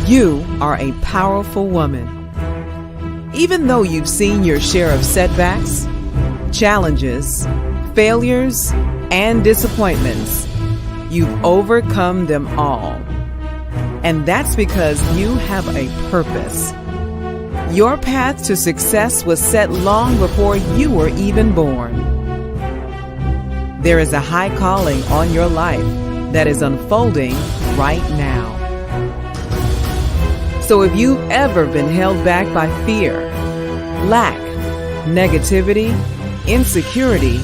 You are a powerful woman. Even though you've seen your share of setbacks, challenges, failures, and disappointments, you've overcome them all. And that's because you have a purpose. Your path to success was set long before you were even born. There is a high calling on your life that is unfolding right now. So if you've ever been held back by fear, lack, negativity, insecurity,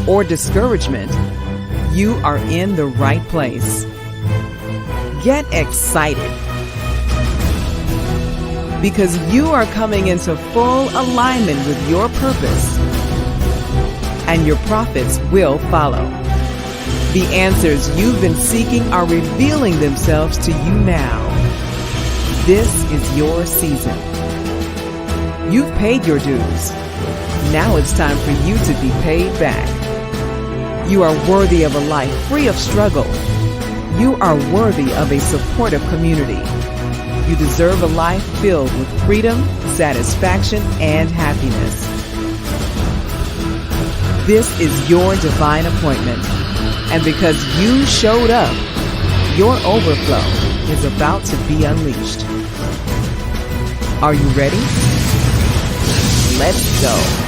or discouragement, you are in the right place. Get excited because you are coming into full alignment with your purpose, and your profits will follow. The answers you've been seeking are revealing themselves to you now. This is your season. You've paid your dues. Now it's time for you to be paid back. You are worthy of a life free of struggle. You are worthy of a supportive community. You deserve a life filled with freedom, satisfaction, and happiness. This is your divine appointment. And because you showed up, your overflow is about to be unleashed. Are you ready? Let's go.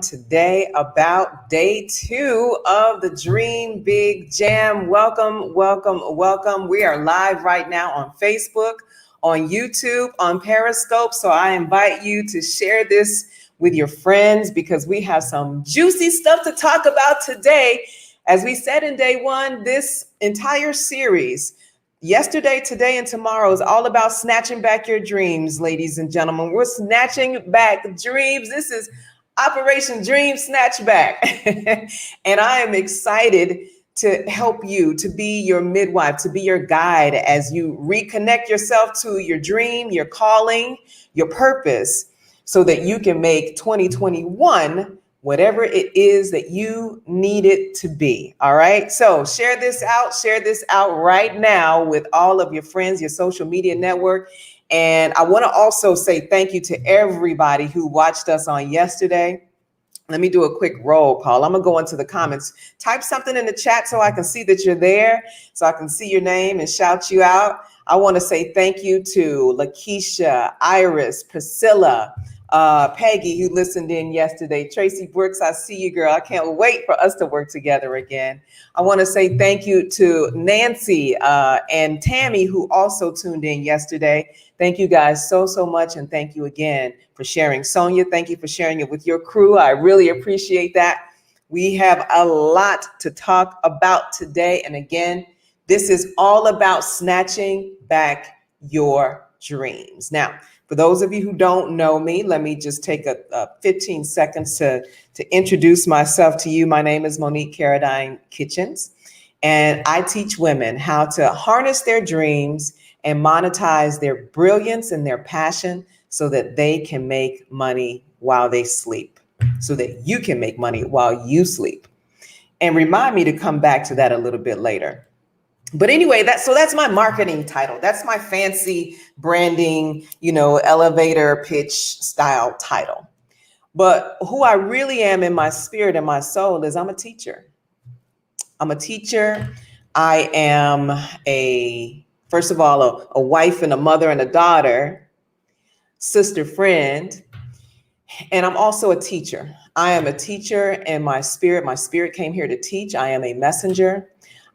Today about day 2 of the Dream Big Jam. Welcome, welcome, welcome. We are live right now on Facebook, on YouTube, on Periscope. So I invite you to share this with your friends because we have some juicy stuff to talk about today. As we said in day 1, this entire series, yesterday, today, and tomorrow is all about snatching back your dreams, ladies and gentlemen. We're snatching back dreams. This is Operation Dream Snatch Back. And I am excited to help you, to be your midwife, to be your guide as you reconnect yourself to your dream, your calling, your purpose, so that you can make 2021 whatever it is that you need it to be. All right. So share this out right now with all of your friends, your social media network. And I want to also say thank you to everybody who watched us on yesterday. Let me do a quick roll call. I'm going to go into the comments. Type something in the chat so I can see that you're there, so I can see your name and shout you out. I want to say thank you to Lakeisha, Iris, Priscilla, Peggy, who listened in yesterday. Tracy Brooks, I see you, girl. I can't wait for us to work together again. I want to say thank you to Nancy and Tammy, who also tuned in yesterday. Thank you guys so much. And thank you again for sharing. Sonia, thank you for sharing it with your crew. I really appreciate that. We have a lot to talk about today. And again, this is all about snatching back your dreams. Now, for those of you who don't know me, let me just take a 15 seconds to introduce myself to you. My name is Monique Caradine Kitchens, and I teach women how to harness their dreams and monetize their brilliance and their passion so that they can make money while they sleep, so that you can make money while you sleep. And remind me to come back to that a little bit later. But anyway, that's my marketing title. That's my fancy branding, elevator pitch style title. But who I really am in my spirit and my soul is I'm a teacher. I'm a teacher. I am first of all, a wife and a mother and a daughter, sister, friend, and I'm also a teacher. I am a teacher and my spirit came here to teach. I am a messenger.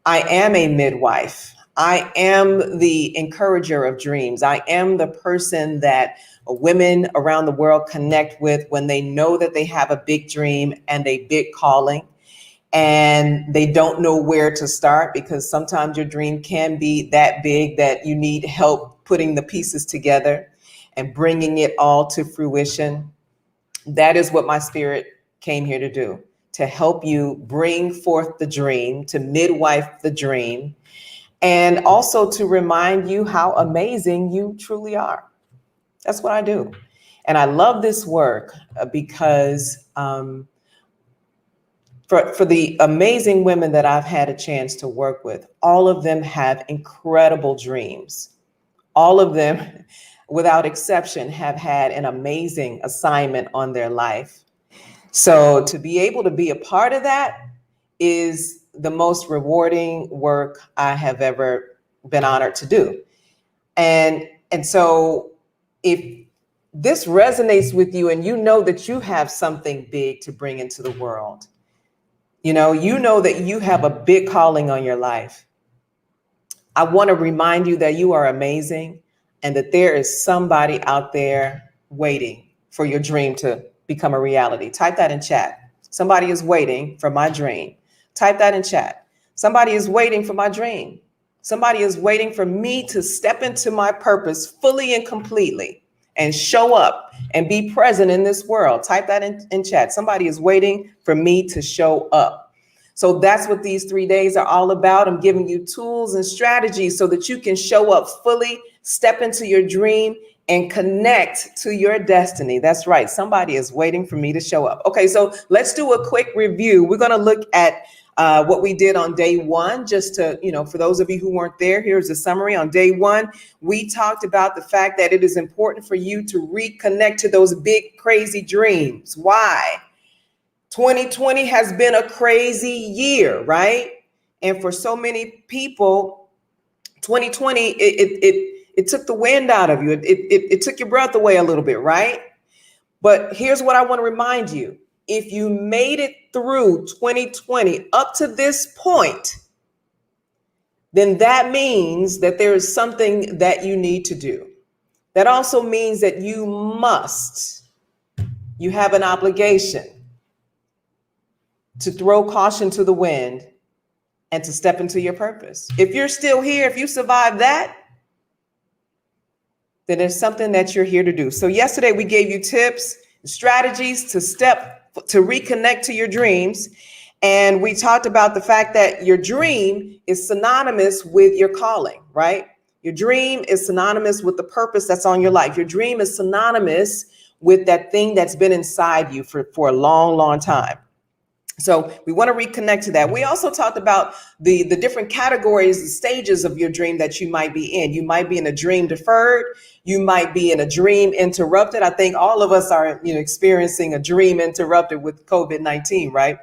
I am a midwife. I am the encourager of dreams. I am the person that women around the world connect with when they know that they have a big dream and a big calling, and they don't know where to start, because sometimes your dream can be that big that you need help putting the pieces together and bringing it all to fruition. That is what my spirit came here to do, to help you bring forth the dream, to midwife the dream, and also to remind you how amazing you truly are. That's what I do. And I love this work because for the amazing women that I've had a chance to work with, all of them have incredible dreams. All of them, without exception, have had an amazing assignment on their life. So to be able to be a part of that is the most rewarding work I have ever been honored to do. And so if this resonates with you and you know that you have something big to bring into the world, you know that you have a big calling on your life, I want to remind you that you are amazing and that there is somebody out there waiting for your dream to become a reality. Type that in chat. Somebody is waiting for my dream. Type that in chat. Somebody is waiting for my dream. Somebody is waiting for me to step into my purpose fully and completely and show up and be present in this world. Type that in chat. Somebody is waiting for me to show up. So that's what these 3 days are all about. I'm giving you tools and strategies so that you can show up fully, step into your dream, and connect to your destiny. That's right. Somebody is waiting for me to show up. Okay, so let's do a quick review. We're going to look at what we did on day one, just to, for those of you who weren't there, here's a summary. On day one, we talked about the fact that it is important for you to reconnect to those big, crazy dreams. Why? 2020 has been a crazy year, right? And for so many people, 2020, it took the wind out of you. It took your breath away a little bit, right? But here's what I want to remind you. If you made it through 2020 up to this point, then that means that there is something that you need to do. That also means that you have an obligation to throw caution to the wind and to step into your purpose. If you're still here, if you survive that, then there's something that you're here to do. So yesterday we gave you tips, strategies to reconnect to your dreams. And we talked about the fact that your dream is synonymous with your calling, right? Your dream is synonymous with the purpose that's on your life. Your dream is synonymous with that thing that's been inside you for a long, long time. So we want to reconnect to that. We also talked about the different categories, the stages of your dream that you might be in. You might be in a dream deferred. You might be in a dream interrupted. I think all of us are, experiencing a dream interrupted with COVID-19, right?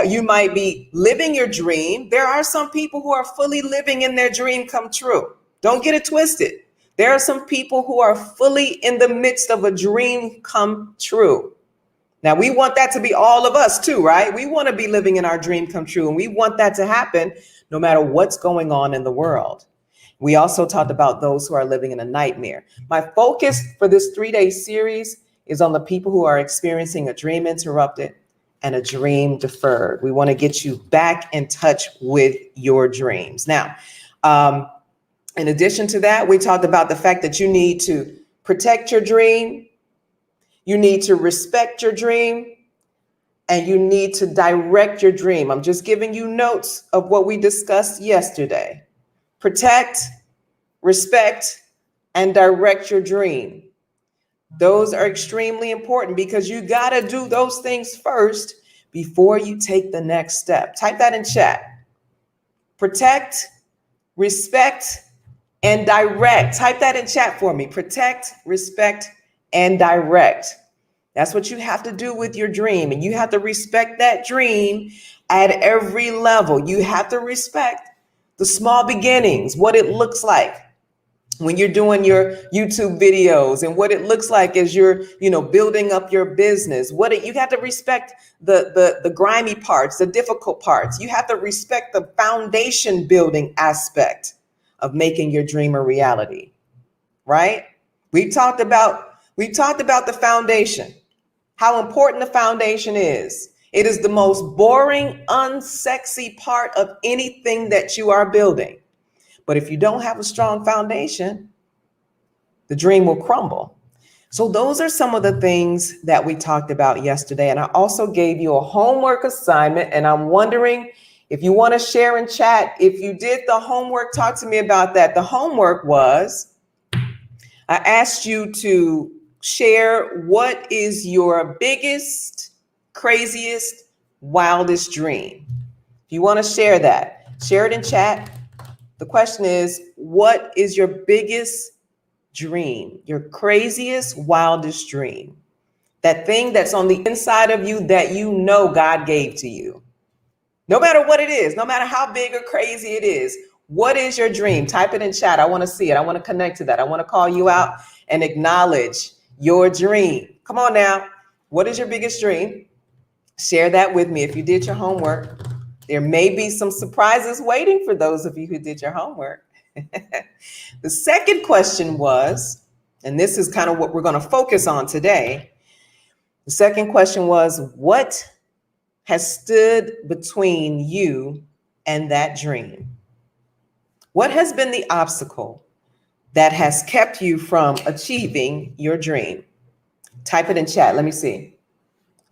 You might be living your dream. There are some people who are fully living in their dream come true. Don't get it twisted. There are some people who are fully in the midst of a dream come true. Now, we want that to be all of us too, right? We want to be living in our dream come true, and we want that to happen no matter what's going on in the world. We also talked about those who are living in a nightmare. My focus for this 3-day series is on the people who are experiencing a dream interrupted and a dream deferred. We want to get you back in touch with your dreams. Now, in addition to that, we talked about the fact that you need to protect your dream. You need to respect your dream, and you need to direct your dream. I'm just giving you notes of what we discussed yesterday. Protect, respect, and direct your dream. Those are extremely important because you got to do those things first before you take the next step. Type that in chat. Protect, respect, and direct. Type that in chat for me. Protect, respect, and direct. That's what you have to do with your dream. And you have to respect that dream at every level. You have to respect the small beginnings, what it looks like when you're doing your YouTube videos and what it looks like as you're, building up your business. You have to respect the grimy parts, the difficult parts. You have to respect the foundation building aspect of making your dream a reality, right? We talked about the foundation, how important the foundation is. It is the most boring, unsexy part of anything that you are building. But if you don't have a strong foundation, the dream will crumble. So those are some of the things that we talked about yesterday. And I also gave you a homework assignment. And I'm wondering if you want to share in chat, if you did the homework, talk to me about that. The homework was, I asked you to share what is your biggest, craziest, wildest dream. If you want to share that, share it in chat. The question is, what is your biggest dream, your craziest, wildest dream? That thing that's on the inside of you that you know God gave to you. No matter what it is, no matter how big or crazy it is, what is your dream? Type it in chat. I want to see it. I want to connect to that. I want to call you out and acknowledge your dream. Come on now. What is your biggest dream? Share that with me if you did your homework. There may be some surprises waiting for those of you who did your homework. The second question was, and this is kind of what we're going to focus on today. The second question was, what has stood between you and that dream? What has been the obstacle that has kept you from achieving your dream? Type it in chat. Let me see.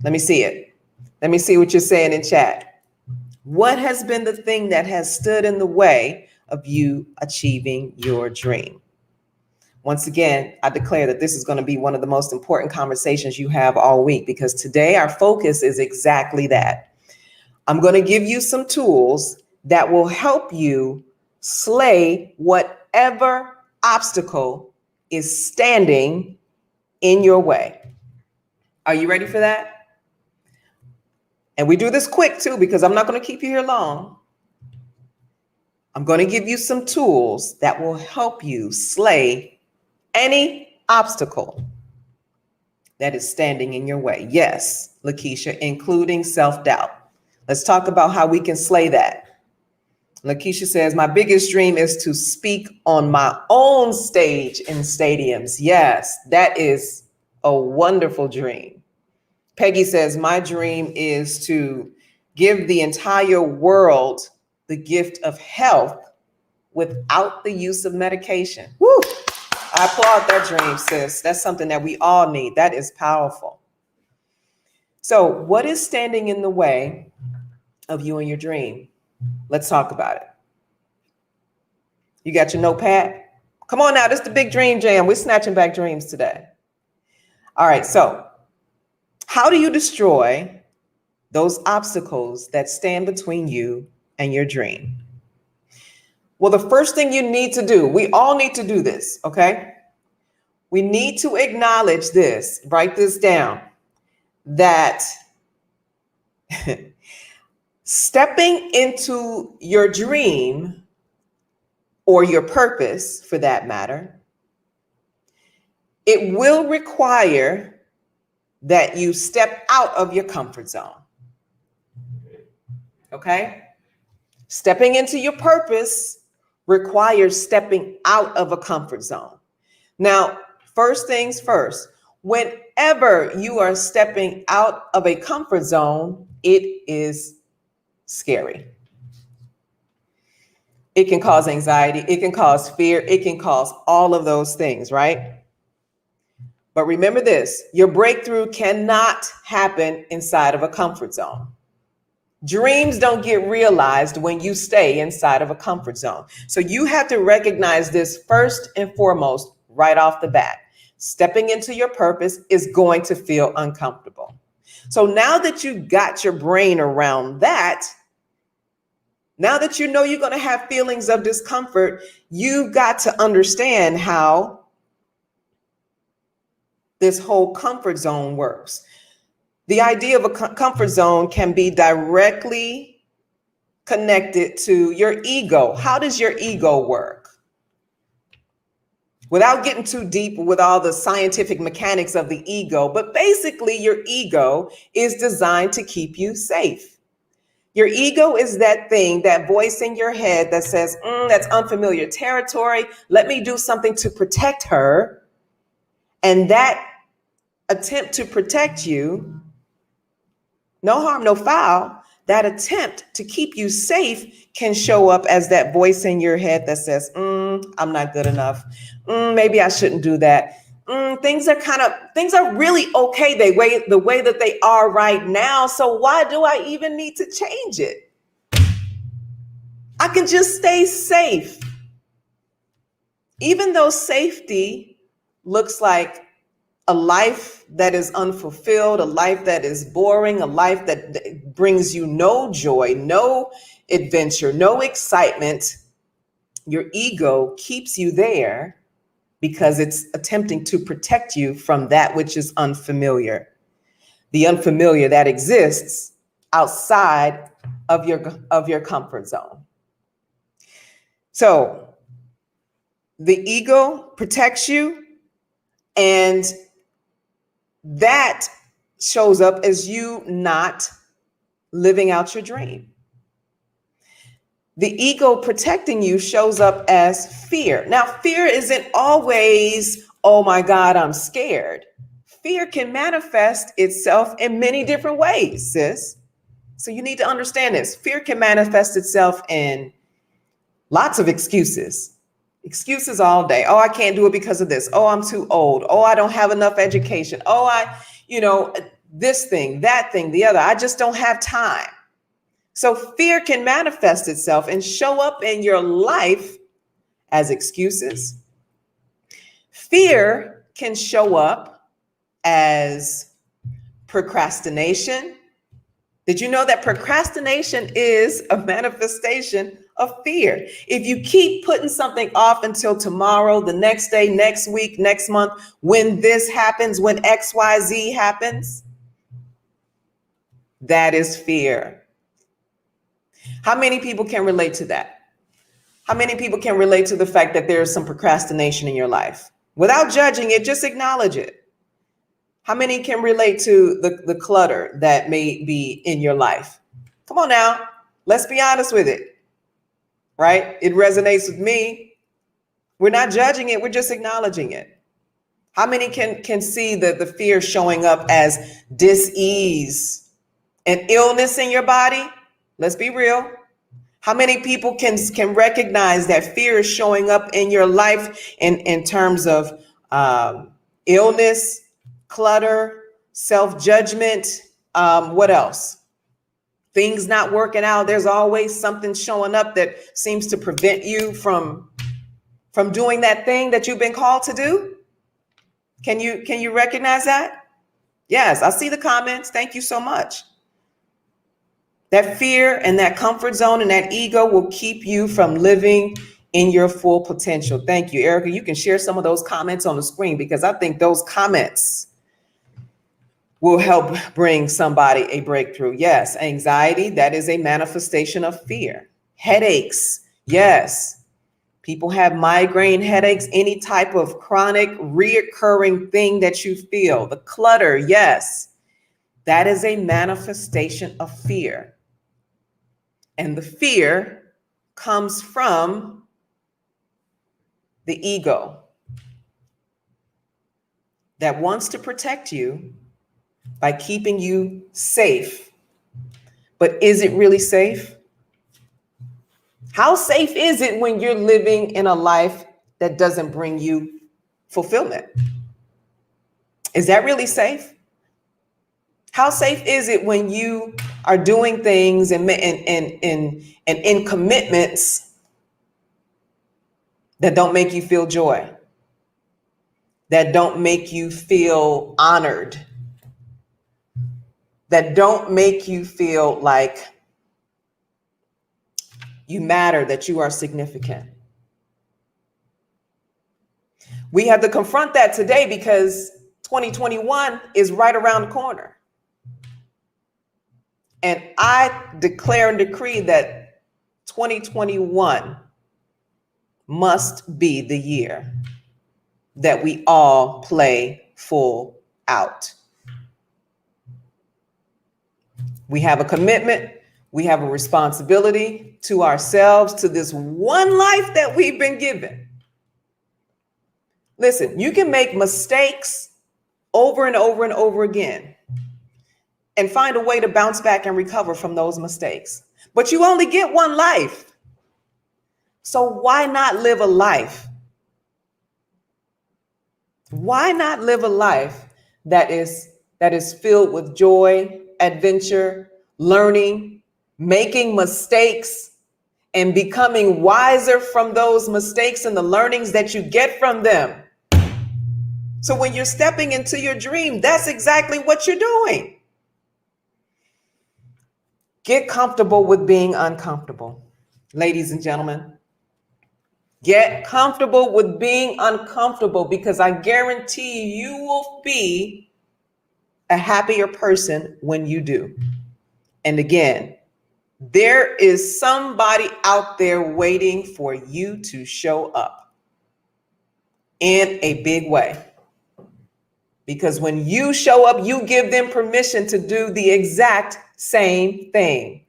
Let me see it. Let me see what you're saying in chat. What has been the thing that has stood in the way of you achieving your dream? Once again, I declare that this is going to be one of the most important conversations you have all week, because today our focus is exactly that. I'm going to give you some tools that will help you slay whatever obstacle is standing in your way. Are you ready for that? And we do this quick too, because I'm not going to keep you here long. I'm going to give you some tools that will help you slay any obstacle that is standing in your way. Yes, Lakeisha, including self-doubt. Let's talk about how we can slay that. Lakeisha says, my biggest dream is to speak on my own stage in stadiums. Yes, that is a wonderful dream. Peggy says, my dream is to give the entire world the gift of health without the use of medication. Woo! I applaud that dream, sis. That's something that we all need. That is powerful. So what is standing in the way of you and your dream? Let's talk about it. You got your notepad? Come on now, this is the big dream jam. We're snatching back dreams today. All right, so how do you destroy those obstacles that stand between you and your dream? Well, the first thing you need to do, we all need to do this, okay? We need to acknowledge this, write this down, that stepping into your dream, or your purpose for that matter, it will require that you step out of your comfort zone. Okay? Stepping into your purpose requires stepping out of a comfort zone. Now, first things first, whenever you are stepping out of a comfort zone, it is scary. It can cause anxiety, it can cause fear, it can cause all of those things, right? But remember this, your breakthrough cannot happen inside of a comfort zone. Dreams don't get realized when you stay inside of a comfort zone. So you have to recognize this first and foremost right off the bat. Stepping into your purpose is going to feel uncomfortable. So now that you got your brain around that, now that you know you're going to have feelings of discomfort, you've got to understand how this whole comfort zone works. The idea of a comfort zone can be directly connected to your ego. How does your ego work? Without getting too deep with all the scientific mechanics of the ego, but basically your ego is designed to keep you safe. Your ego is that thing, that voice in your head that says, that's unfamiliar territory. Let me do something to protect her. And that attempt to protect you, no harm, no foul, that attempt to keep you safe can show up as that voice in your head that says, I'm not good enough. Maybe I shouldn't do that. things are really okay the way that they are right now. So why do I even need to change it? I can just stay safe. Even though safety looks like a life that is unfulfilled, a life that is boring, a life that brings you no joy, no adventure, no excitement, your ego keeps you there because it's attempting to protect you from that which is unfamiliar, the unfamiliar that exists outside of your comfort zone. So the ego protects you, and that shows up as you not living out your dream. The ego protecting you shows up as fear. Now, fear isn't always, oh my God, I'm scared. Fear can manifest itself in many different ways, sis. So you need to understand this. Fear can manifest itself in lots of excuses. Excuses all day. Oh, I can't do it because of this. Oh, I'm too old. Oh, I don't have enough education. Oh, this thing, that thing, the other. I just don't have time. So fear can manifest itself and show up in your life as excuses. Fear can show up as procrastination. Did you know that procrastination is a manifestation of fear? If you keep putting something off until tomorrow, the next day, next week, next month, when this happens, when XYZ happens, that is fear. How many people can relate to that? How many people can relate to the fact that there's some procrastination in your life? Without judging it, just acknowledge it. How many can relate to the clutter that may be in your life? Come on now, let's be honest with it, right? It resonates with me. We're not judging it, we're just acknowledging it. How many can see the fear showing up as dis-ease and illness in your body? Let's be real. How many people can recognize that fear is showing up in your life in terms of illness, clutter, self-judgment, what else? Things not working out. There's always something showing up that seems to prevent you from doing that thing that you've been called to do. Can you recognize that? Yes, I see the comments. Thank you so much. That fear and that comfort zone and that ego will keep you from living in your full potential. Thank you, Erica. You can share some of those comments on the screen because I think those comments will help bring somebody a breakthrough. Yes, anxiety, that is a manifestation of fear. Headaches, yes. People have migraine headaches, any type of chronic, reoccurring thing that you feel. The clutter, yes. That is a manifestation of fear. And the fear comes from the ego that wants to protect you by keeping you safe. But is it really safe? How safe is it when you're living in a life that doesn't bring you fulfillment? Is that really safe? How safe is it when you are doing things and in commitments that don't make you feel joy, that don't make you feel honored, that don't make you feel like you matter, that you are significant? We have to confront that today because 2021 is right around the corner. And I declare and decree that 2021 must be the year that we all play full out. We have a commitment. We have a responsibility to ourselves, to this one life that we've been given. Listen, you can make mistakes over and over and over again and find a way to bounce back and recover from those mistakes. But you only get one life. So why not live a life Why not live a life that is filled with joy, adventure, learning, making mistakes, and becoming wiser from those mistakes and the learnings that you get from them? So when you're stepping into your dream, that's exactly what you're doing. Get comfortable with being uncomfortable. Ladies and gentlemen, get comfortable with being uncomfortable, because I guarantee you will be a happier person when you do. And again, there is somebody out there waiting for you to show up in a big way. Because when you show up, you give them permission to do the exact same thing.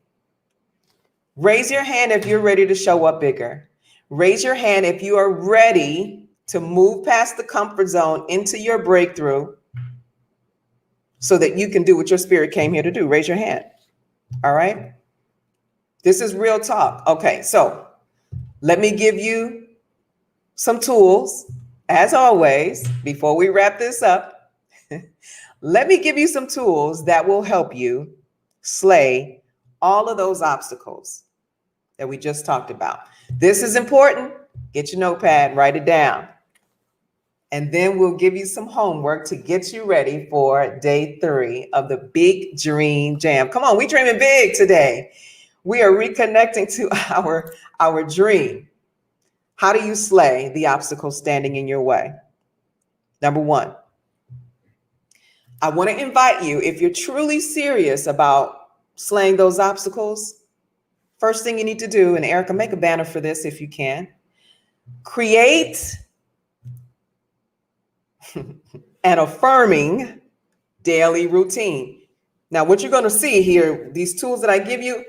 Raise your hand if you're ready to show up bigger. Raise your hand if you are ready to move past the comfort zone into your breakthrough so that you can do what your spirit came here to do. Raise your hand. All right. This is real talk. Okay, so let me give you some tools, as always, before we wrap this up. Let me give you some tools that will help you slay all of those obstacles that we just talked about. This is important. Get your notepad, write it down. And then we'll give you some homework to get you ready for day 3 of the Big Dream Jam. Come on, we dreaming big today. We are reconnecting to our dream. How do you slay the obstacles standing in your way? Number 1, I want to invite you, if you're truly serious about slaying those obstacles, first thing you need to do, and Erica, make a banner for this if you can, create an affirming daily routine. Now, what you're going to see here, these tools that I give you,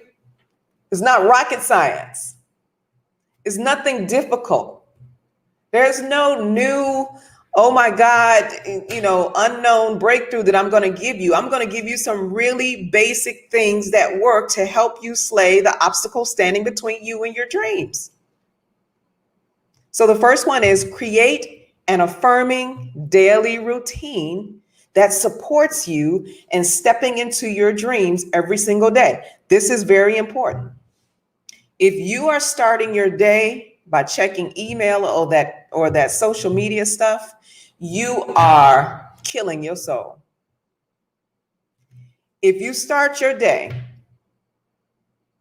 is not rocket science. It's nothing difficult. There's no new, oh my God, unknown breakthrough that I'm going to give you. I'm going to give you some really basic things that work to help you slay the obstacles standing between you and your dreams. So the first one is create an affirming daily routine that supports you in stepping into your dreams every single day. This is very important. If you are starting your day by checking email or that social media stuff, you are killing your soul. If you start your day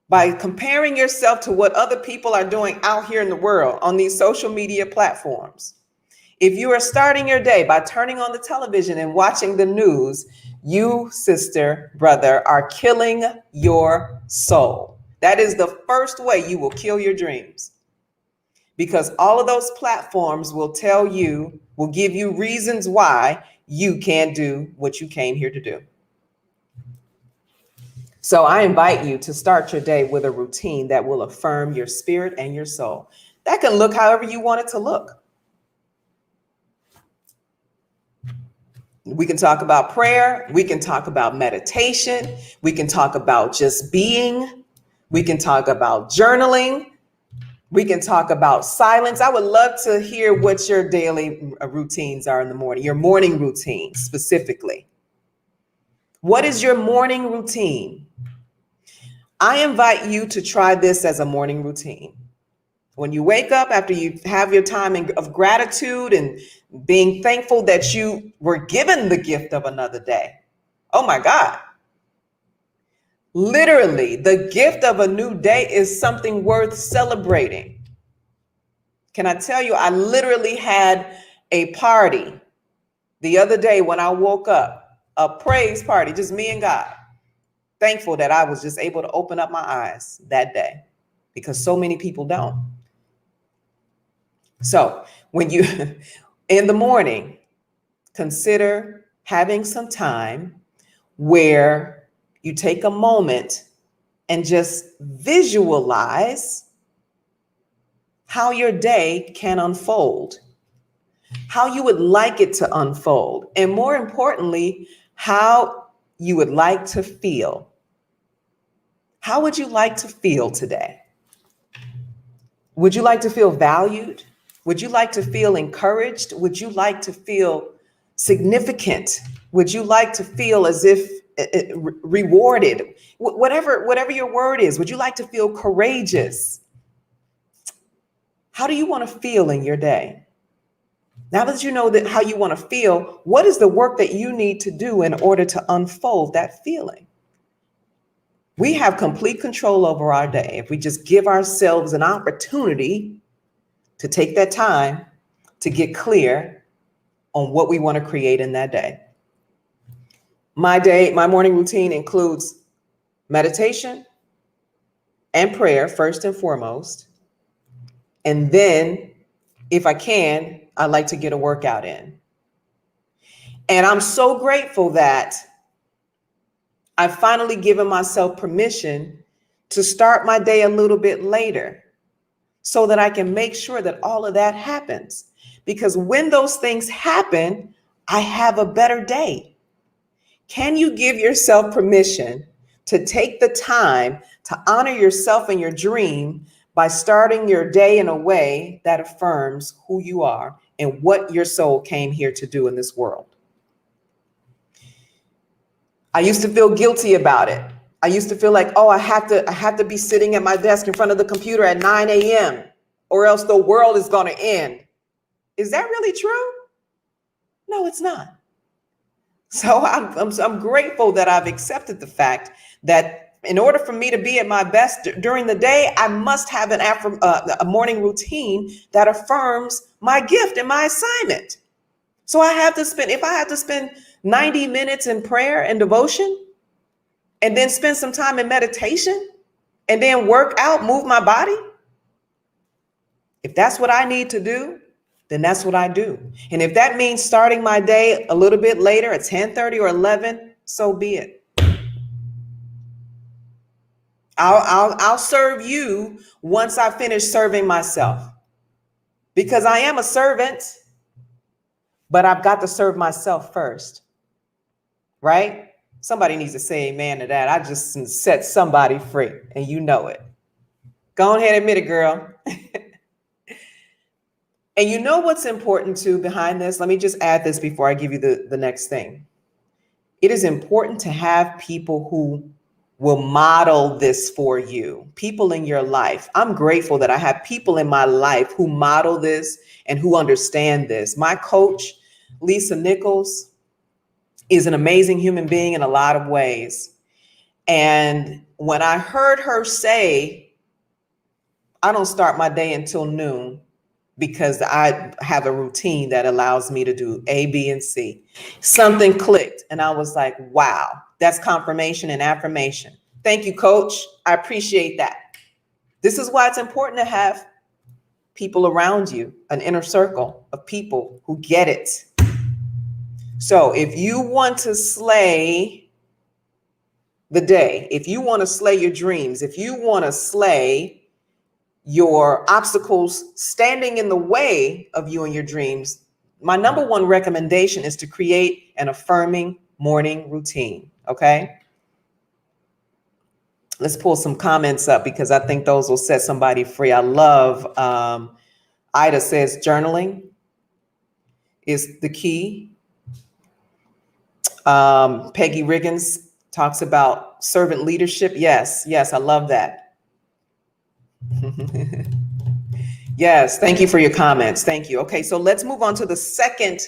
by comparing yourself to what other people are doing out here in the world on these social media platforms, if you are starting your day by turning on the television and watching the news, you, sister, brother, are killing your soul. That is the first way you will kill your dreams. Because all of those platforms will give you reasons why you can't do what you came here to do. So I invite you to start your day with a routine that will affirm your spirit and your soul. That can look however you want it to look. We can talk about prayer. We can talk about meditation. We can talk about just being. We can talk about journaling. We can talk about silence. I would love to hear what your daily routines are in the morning, your morning routine specifically. What is your morning routine? I invite you to try this as a morning routine. When you wake up, after you have your time of gratitude and being thankful that you were given the gift of another day. Oh my God. Literally, the gift of a new day is something worth celebrating. Can I tell you, I literally had a party the other day when I woke up, a praise party, just me and God. Thankful that I was just able to open up my eyes that day, because so many people don't. So when you, in the morning, consider having some time where you take a moment and just visualize how your day can unfold, how you would like it to unfold, and more importantly, how you would like to feel. How would you like to feel today? Would you like to feel valued? Would you like to feel encouraged? Would you like to feel significant? Would you like to feel as if rewarded? Whatever your word is, would you like to feel courageous? How do you want to feel in your day? Now that you know that how you want to feel, what is the work that you need to do in order to unfold that feeling? We have complete control over our day if we just give ourselves an opportunity to take that time to get clear on what we want to create in that day. My morning routine includes meditation and prayer first and foremost. And then, if I can, I like to get a workout in. And I'm so grateful that I've finally given myself permission to start my day a little bit later so that I can make sure that all of that happens. Because when those things happen, I have a better day. Can you give yourself permission to take the time to honor yourself and your dream by starting your day in a way that affirms who you are and what your soul came here to do in this world? I used to feel guilty about it. I used to feel like, oh, I have to be sitting at my desk in front of the computer at 9 a.m. or else the world is going to end. Is that really true? No, it's not. So I'm grateful that I've accepted the fact that in order for me to be at my best during the day, I must have a morning routine that affirms my gift and my assignment. So if I have to spend 90 minutes in prayer and devotion, and then spend some time in meditation, and then work out, move my body, if that's what I need to do, then that's what I do. And if that means starting my day a little bit later at 10:30 or 11, so be it. I'll serve you once I finish serving myself, because I am a servant, but I've got to serve myself first, right? Somebody needs to say amen to that. I just set somebody free, and you know it. Go ahead and admit it, girl. And you know what's important too behind this? Let me just add this before I give you the next thing. It is important to have people who will model this for you, people in your life. I'm grateful that I have people in my life who model this and who understand this. My coach, Lisa Nichols, is an amazing human being in a lot of ways. And when I heard her say, I don't start my day until noon because I have a routine that allows me to do A, B, and C, something clicked. And I was like, wow, that's confirmation and affirmation. Thank you, coach. I appreciate that. This is why it's important to have people around you, an inner circle of people who get it. So if you want to slay the day, if you want to slay your dreams, if you want to slay your obstacles standing in the way of you and your dreams, my number one recommendation is to create an affirming morning routine. Okay. Let's pull some comments up because I think those will set somebody free. I love, Ida says journaling is the key. Peggy Riggins talks about servant leadership. Yes, I love that. Yes, thank you for your comments. Thank you. Okay, so let's move on to the second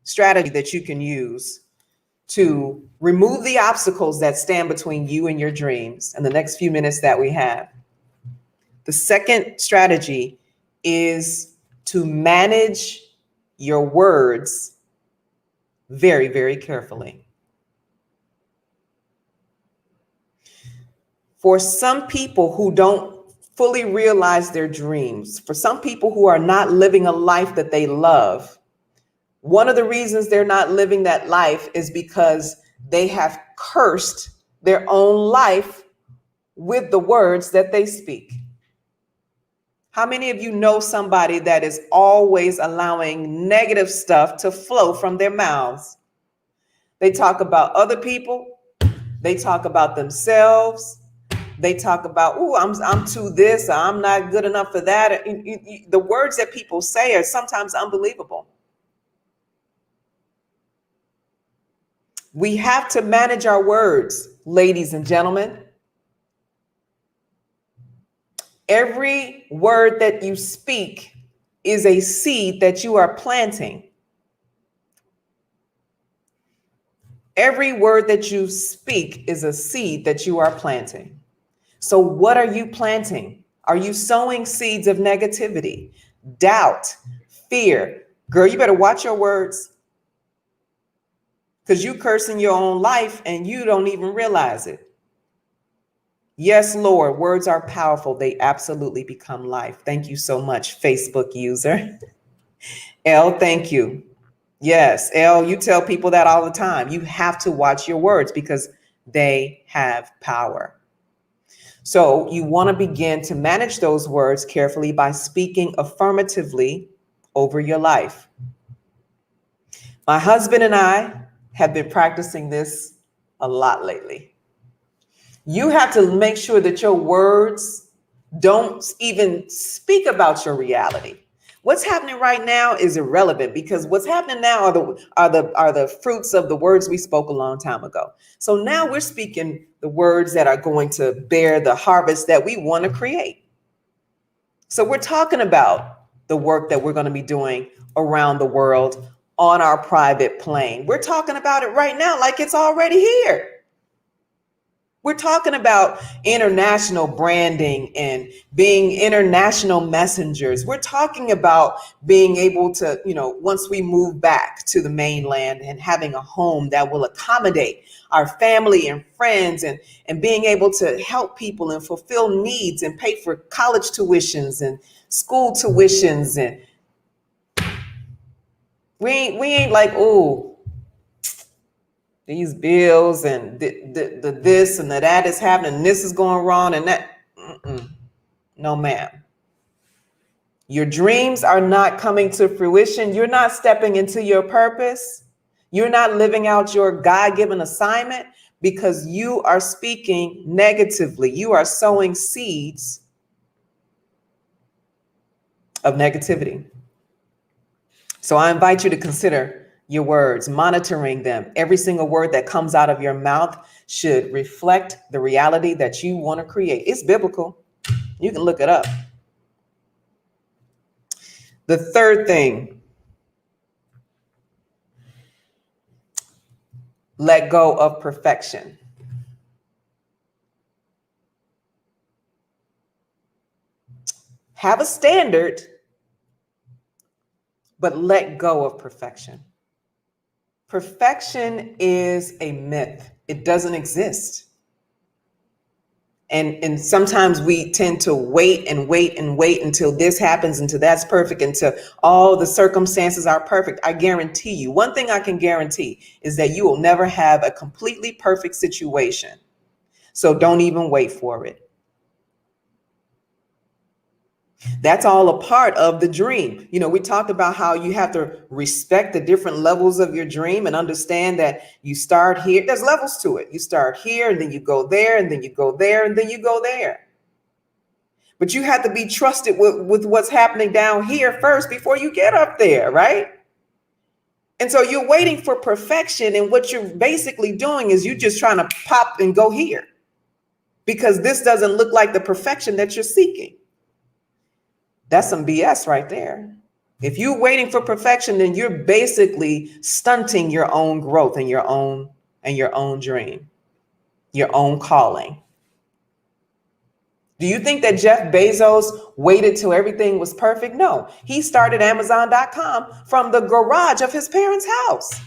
strategy that you can use to remove the obstacles that stand between you and your dreams in the next few minutes that we have. The second strategy is to manage your words very, very carefully. For some people who don't fully realize their dreams, for some people who are not living a life that they love, one of the reasons they're not living that life is because they have cursed their own life with the words that they speak. How many of you know somebody that is always allowing negative stuff to flow from their mouths? They talk about other people. They talk about themselves. They talk about, oh, I'm too this, or I'm not good enough for that. The words that people say are sometimes unbelievable. We have to manage our words, ladies and gentlemen. Every word that you speak is a seed that you are planting. Every word that you speak is a seed that you are planting. So what are you planting? Are you sowing seeds of negativity, doubt, fear? Girl, you better watch your words, because you cursing your own life and you don't even realize it. Yes, Lord, words are powerful. They absolutely become life. Thank you so much, Facebook user. L, thank you. Yes, L, you tell people that all the time. You have to watch your words because they have power. So you want to begin to manage those words carefully by speaking affirmatively over your life. My husband and I have been practicing this a lot lately. You have to make sure that your words don't even speak about your reality. What's happening right now is irrelevant, because what's happening now are the fruits of the words we spoke a long time ago. So now we're speaking the words that are going to bear the harvest that we want to create. So we're talking about the work that we're going to be doing around the world on our private plane. We're talking about it right now like it's already here. We're talking about international branding and being international messengers. We're talking about being able to, once we move back to the mainland and having a home that will accommodate our family and friends, and being able to help people and fulfill needs and pay for college tuitions and school tuitions. And we ain't like, oh, these bills and the this and the that is happening, and this is going wrong and that. No, ma'am. Your dreams are not coming to fruition. You're not stepping into your purpose. You're not living out your God-given assignment because you are speaking negatively. You are sowing seeds of negativity. So I invite you to consider your words, monitoring them. Every single word that comes out of your mouth should reflect the reality that you want to create. It's biblical. You can look it up. The third thing, let go of perfection. Have a standard, but let go of perfection. Perfection is a myth. It doesn't exist. And sometimes we tend to wait and wait and wait until this happens, until that's perfect, until all the circumstances are perfect. I guarantee you, one thing I can guarantee is that you will never have a completely perfect situation. So don't even wait for it. That's all a part of the dream. We talked about how you have to respect the different levels of your dream and understand that you start here. There's levels to it. You start here and then you go there and then you go there and then you go there. But you have to be trusted with what's happening down here first before you get up there, right? And so you're waiting for perfection. And what you're basically doing is you're just trying to pop and go here because this doesn't look like the perfection that you're seeking. That's some BS right there. If you're waiting for perfection, then you're basically stunting your own growth and your own dream, your own calling. Do you think that Jeff Bezos waited till everything was perfect? No, he started Amazon.com from the garage of his parents' house.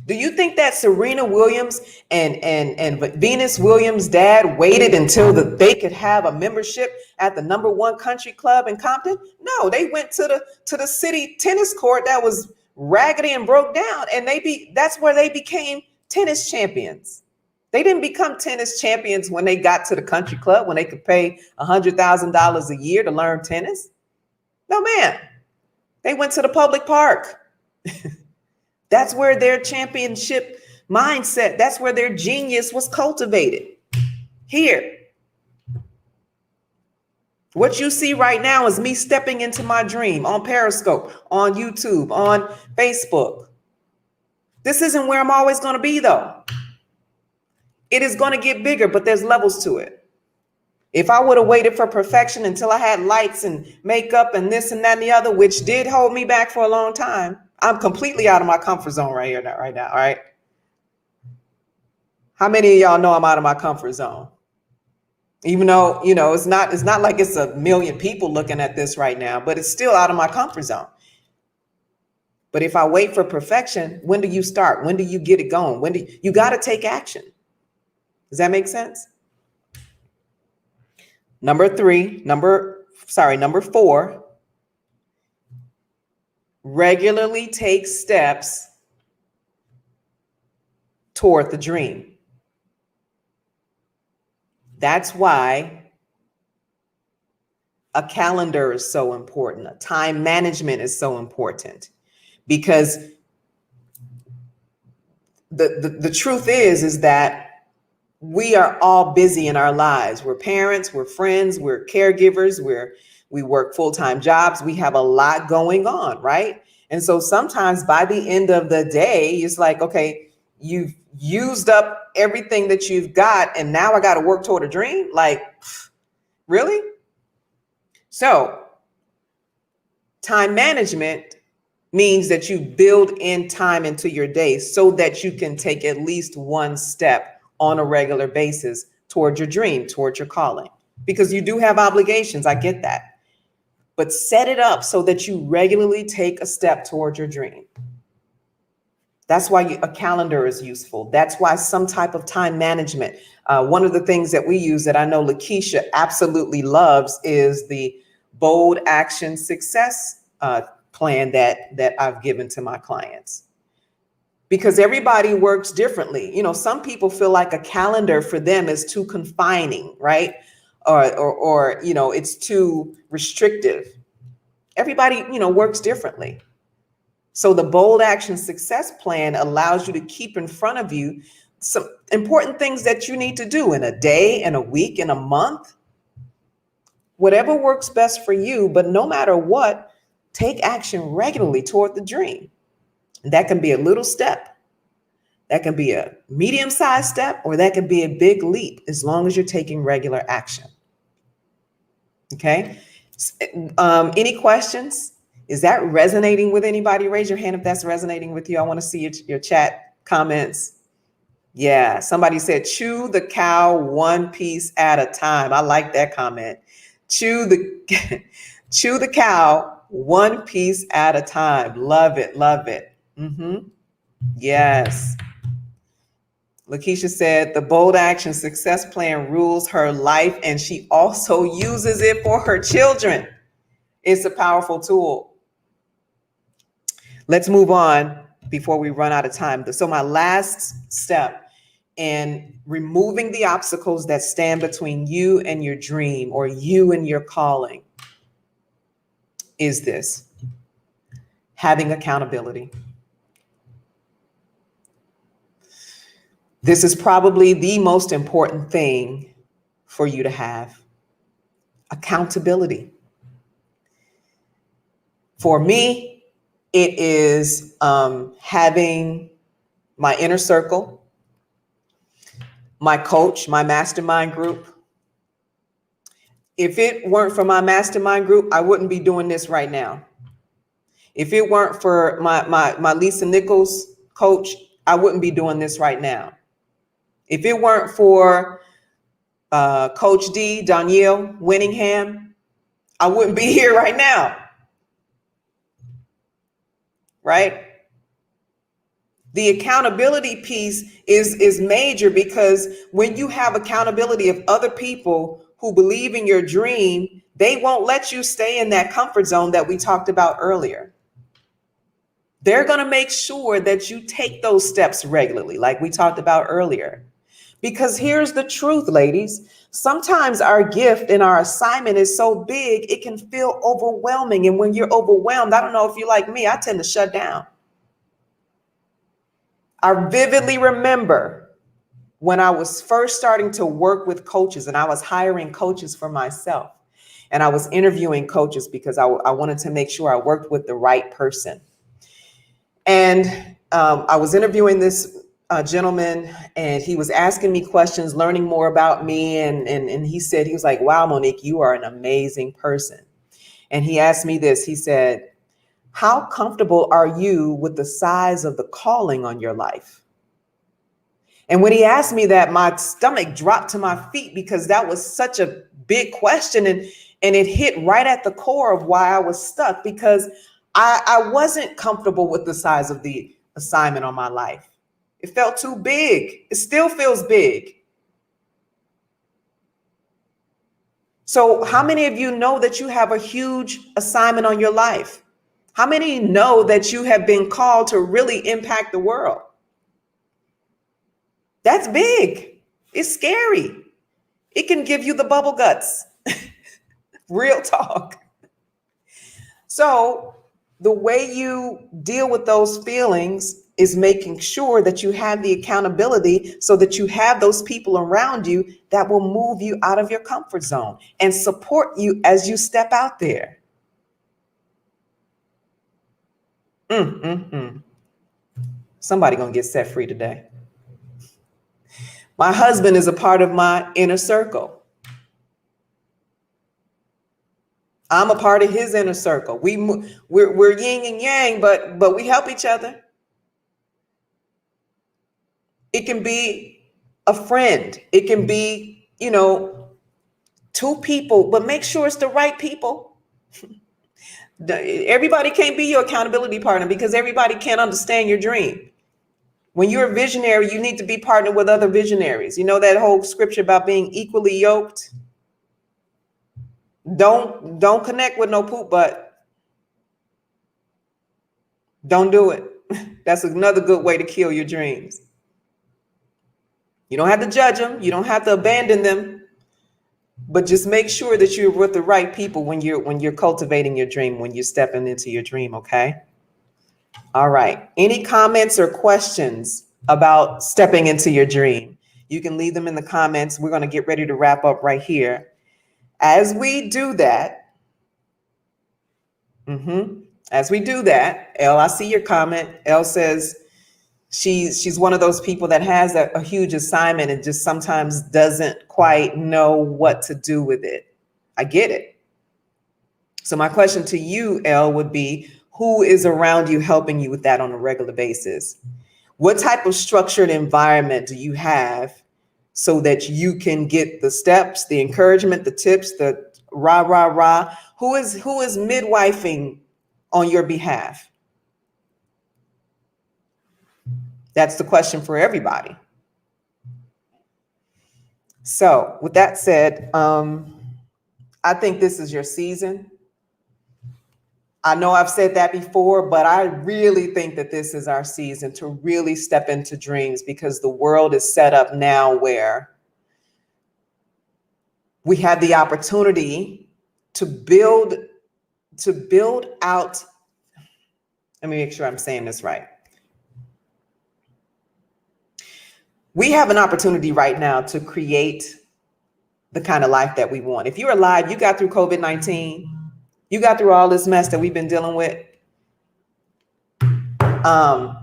Do you think that Serena Williams and Venus Williams' dad waited until they could have a membership at the #1 country club in Compton? No, they went to the city tennis court that was raggedy and broke down, and that's where they became tennis champions. They didn't become tennis champions when they got to the country club, when they could pay $100,000 a year to learn tennis. No, man. They went to the public park. That's where their championship mindset, that's where their genius was cultivated. Here. What you see right now is me stepping into my dream on Periscope, on YouTube, on Facebook. This isn't where I'm always going to be, though. It is going to get bigger, but there's levels to it. If I would have waited for perfection until I had lights and makeup and this and that and the other, which did hold me back for a long time, I'm completely out of my comfort zone right now. All right. How many of y'all know I'm out of my comfort zone? Even though, it's not like it's a million people looking at this right now, but it's still out of my comfort zone. But if I wait for perfection, when do you start? When do you get it going? You got to take action? Does that make sense? Number 4, regularly take steps toward the dream. That's why a calendar is so important. Time management is so important, because the truth is that we are all busy in our lives. We're parents, we're friends, we're caregivers, we work full-time jobs. We have a lot going on, right? And so sometimes by the end of the day, it's like, okay, you've used up everything that you've got, and now I got to work toward a dream? Like, really? So time management means that you build in time into your day so that you can take at least one step on a regular basis toward your dream, toward your calling, because you do have obligations. I get that. But set it up so that you regularly take a step toward your dream. That's why a calendar is useful. That's why some type of time management. One of the things that we use that I know Lakeisha absolutely loves is the bold action success plan that I've given to my clients. Because everybody works differently. Some people feel like a calendar for them is too confining, right? Or it's too restrictive. Everybody, works differently. So the bold action success plan allows you to keep in front of you some important things that you need to do in a day, in a week, in a month, whatever works best for you. But no matter what, take action regularly toward the dream. And that can be a little step. That can be a medium-sized step, or that can be a big leap, as long as you're taking regular action. Okay. Any questions? Is that resonating with anybody? Raise your hand if that's resonating with you. I want to see your chat comments. Yeah. Somebody said, chew the cow one piece at a time. I like that comment. Chew the cow one piece at a time. Love it. Love it. Yes. Lakeisha said the bold action success plan rules her life, and she also uses it for her children. It's a powerful tool. Let's move on before we run out of time. So my last step in removing the obstacles that stand between you and your dream, or you and your calling, is this: having accountability. This is probably the most important thing for you to have. Accountability. For me, it is having my inner circle, my coach, my mastermind group. If it weren't for my mastermind group, I wouldn't be doing this right now. If it weren't for my Lisa Nichols coach, I wouldn't be doing this right now. If it weren't for Coach D, Danielle Winningham, I wouldn't be here right now. Right? The accountability piece is major, because when you have accountability of other people who believe in your dream, they won't let you stay in that comfort zone that we talked about earlier. They're going to make sure that you take those steps regularly, like we talked about earlier. Because here's the truth, ladies. Sometimes our gift and our assignment is so big, it can feel overwhelming. And when you're overwhelmed, I don't know if you're like me, I tend to shut down. I vividly remember when I was first starting to work with coaches and I was hiring coaches for myself and I was interviewing coaches because I wanted to make sure I worked with the right person. And I was interviewing this gentleman and he was asking me questions, learning more about me. And he said, he was like, wow, Monique, you are an amazing person. And he asked me this, he said, how comfortable are you with the size of the calling on your life? And when he asked me that, my stomach dropped to my feet because that was such a big question. And it hit right at the core of why I was stuck, because I wasn't comfortable with the size of the assignment on my life. It felt too big. It still feels big. So how many of you know that you have a huge assignment on your life? How many know that you have been called to really impact the world? That's big. It's scary. It can give you the bubble guts. Real talk. So the way you deal with those feelings is making sure that you have the accountability so that you have those people around you that will move you out of your comfort zone and support you as you step out there. Somebody gonna get set free today. My husband is a part of my inner circle. I'm a part of his inner circle. We're yin and yang, but we help each other. It can be a friend. It can be, two people, but make sure it's the right people. Everybody can't be your accountability partner because everybody can't understand your dream. When you're a visionary, you need to be partnered with other visionaries. You know that whole scripture about being equally yoked? Don't connect with no poop butt. Don't do it. That's another good way to kill your dreams. You don't have to judge them. You don't have to abandon them. But just make sure that you're with the right people when you're cultivating your dream, when you're stepping into your dream, okay? All right. Any comments or questions about stepping into your dream? You can leave them in the comments. We're going to get ready to wrap up right here. As we do that, Elle, I see your comment. Elle says she's one of those people that has a huge assignment and just sometimes doesn't quite know what to do with it. I get it. So my question to you, Elle, would be, who is around you helping you with that on a regular basis? What type of structured environment do you have so that you can get the steps, the encouragement, the tips, the rah, rah, rah? Who is midwifing on your behalf? That's the question for everybody. So with that said, I think this is your season. I know I've said that before, but I really think that this is our season to really step into dreams, because the world is set up now where we have the opportunity to build out. Let me make sure I'm saying this right. We have an opportunity right now to create the kind of life that we want. If you're alive, you got through COVID-19, you got through all this mess that we've been dealing with. I'm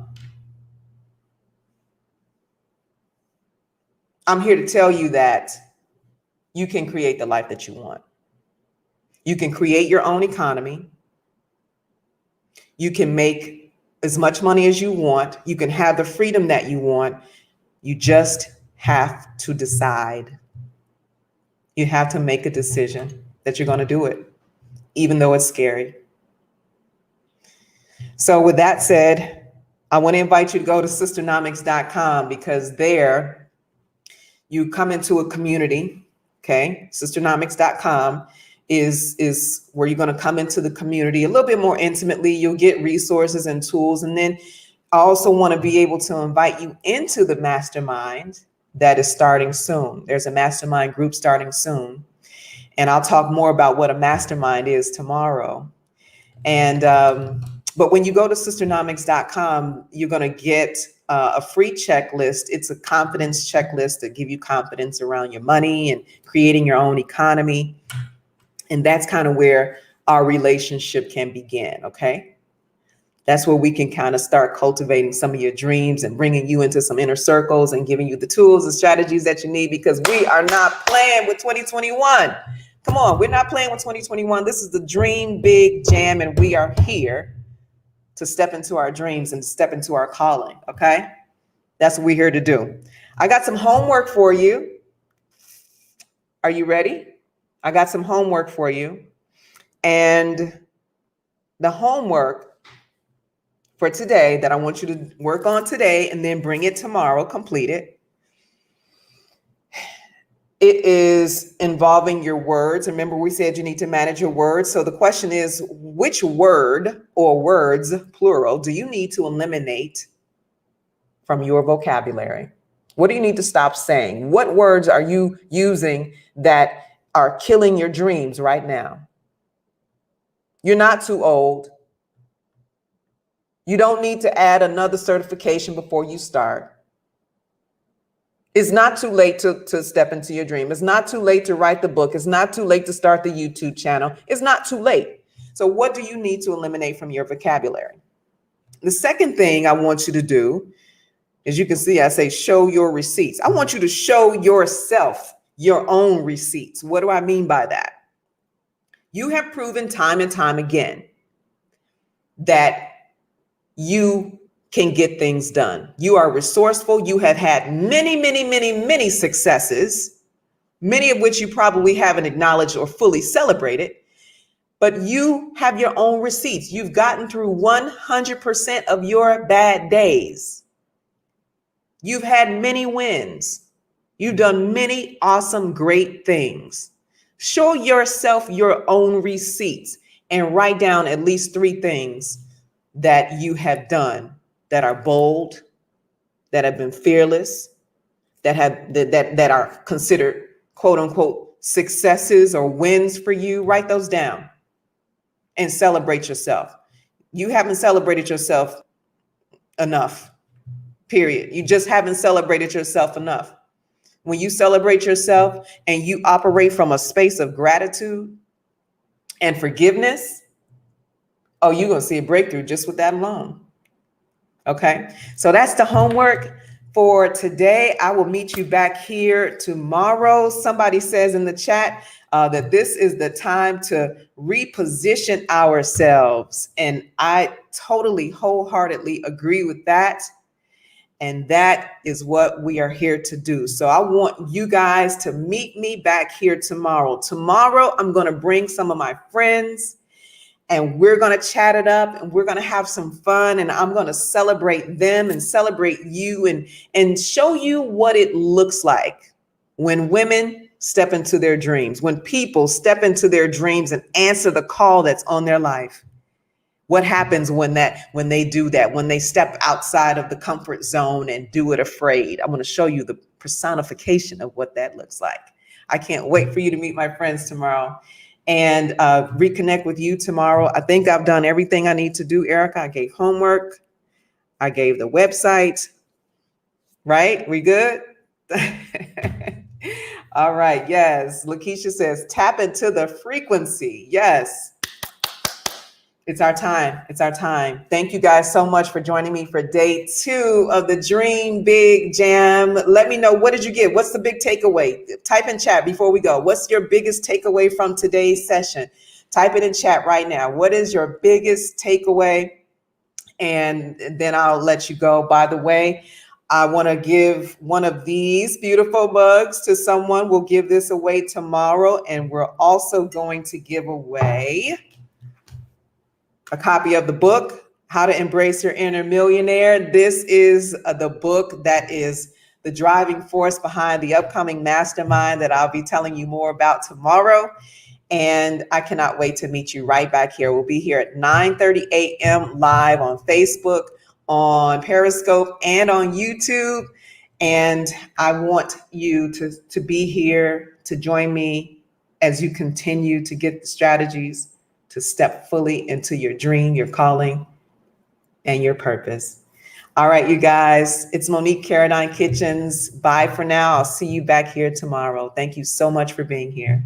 here to tell you that you can create the life that you want. You can create your own economy. You can make as much money as you want. You can have the freedom that you want. You just have to decide. You have to make a decision that you're going to do it, even though it's scary. So with that said, I want to invite you to go to sisternomics.com, because there you come into a community. Okay. Sisternomics.com is where you're going to come into the community a little bit more intimately. You'll get resources and tools. And then I also want to be able to invite you into the mastermind that is starting soon. There's a mastermind group starting soon. And I'll talk more about what a mastermind is tomorrow. And but when you go to sisternomics.com, you're going to get a free checklist. It's a confidence checklist to give you confidence around your money and creating your own economy. And that's kind of where our relationship can begin. Okay. That's where we can kind of start cultivating some of your dreams and bringing you into some inner circles and giving you the tools and strategies that you need, because we are not playing with 2021. Come on, we're not playing with 2021. This is the Dream Big Jam, and we are here to step into our dreams and step into our calling. Okay, that's what we're here to do. I got some homework for you. Are you ready? I got some homework for you. And the homework for today that I want you to work on today and then bring it tomorrow, complete it. It is involving your words. Remember, we said you need to manage your words. So the question is, which word or words, plural, do you need to eliminate from your vocabulary? What do you need to stop saying? What words are you using that are killing your dreams right now? You're not too old. You don't need to add another certification before you start. It's not too late to step into your dream. It's not too late to write the book. It's not too late to start the YouTube channel. It's not too late. So what do you need to eliminate from your vocabulary? The second thing I want you to do, as you can see, I say show your receipts. I want you to show yourself your own receipts. What do I mean by that? You have proven time and time again that you can get things done. You are resourceful. You have had many, many, many, many successes, many of which you probably haven't acknowledged or fully celebrated, but you have your own receipts. You've gotten through 100% of your bad days. You've had many wins. You've done many awesome, great things. Show yourself your own receipts and write down at least 3 things that you have done that are bold, that have been fearless, that are considered quote unquote successes or wins for you. Write those down and celebrate yourself. You haven't celebrated yourself enough, period. You just haven't celebrated yourself enough. When you celebrate yourself and you operate from a space of gratitude and forgiveness, oh, you're going to see a breakthrough just with that alone. Okay, so that's the homework for today. I will meet you back here tomorrow. Somebody says in the chat that this is the time to reposition ourselves. And I totally, wholeheartedly agree with that. And that is what we are here to do. So I want you guys to meet me back here tomorrow. Tomorrow, I'm going to bring some of my friends and we're going to chat it up and we're going to have some fun, and I'm going to celebrate them and celebrate you and show you what it looks like when women step into their dreams, when people step into their dreams and answer the call that's on their life. What happens when they do that, when they step outside of the comfort zone and do it afraid? I'm going to show you the personification of what that looks like. I can't wait for you to meet my friends tomorrow and reconnect with you tomorrow. I think I've done everything I need to do, Erica. I gave homework. I gave the website. Right? We good? All right. Yes. Lakeisha says, tap into the frequency. Yes. It's our time. It's our time. Thank you guys so much for joining me for day 2 of the Dream Big Jam. Let me know, what did you get? What's the big takeaway? Type in chat before we go. What's your biggest takeaway from today's session? Type it in chat right now. What is your biggest takeaway? And then I'll let you go. By the way, I want to give one of these beautiful mugs to someone. We'll give this away tomorrow. And we're also going to give away a copy of the book, How to Embrace Your Inner Millionaire. This is the book that is the driving force behind the upcoming mastermind that I'll be telling you more about tomorrow. And I cannot wait to meet you right back here. We'll be here at 9:30 a.m. live on Facebook, on Periscope, and on YouTube. And I want you to be here to join me as you continue to get the strategies to step fully into your dream, your calling, and your purpose. All right, you guys, it's Monique Caradine Kitchens. Bye for now. I'll see you back here tomorrow. Thank you so much for being here.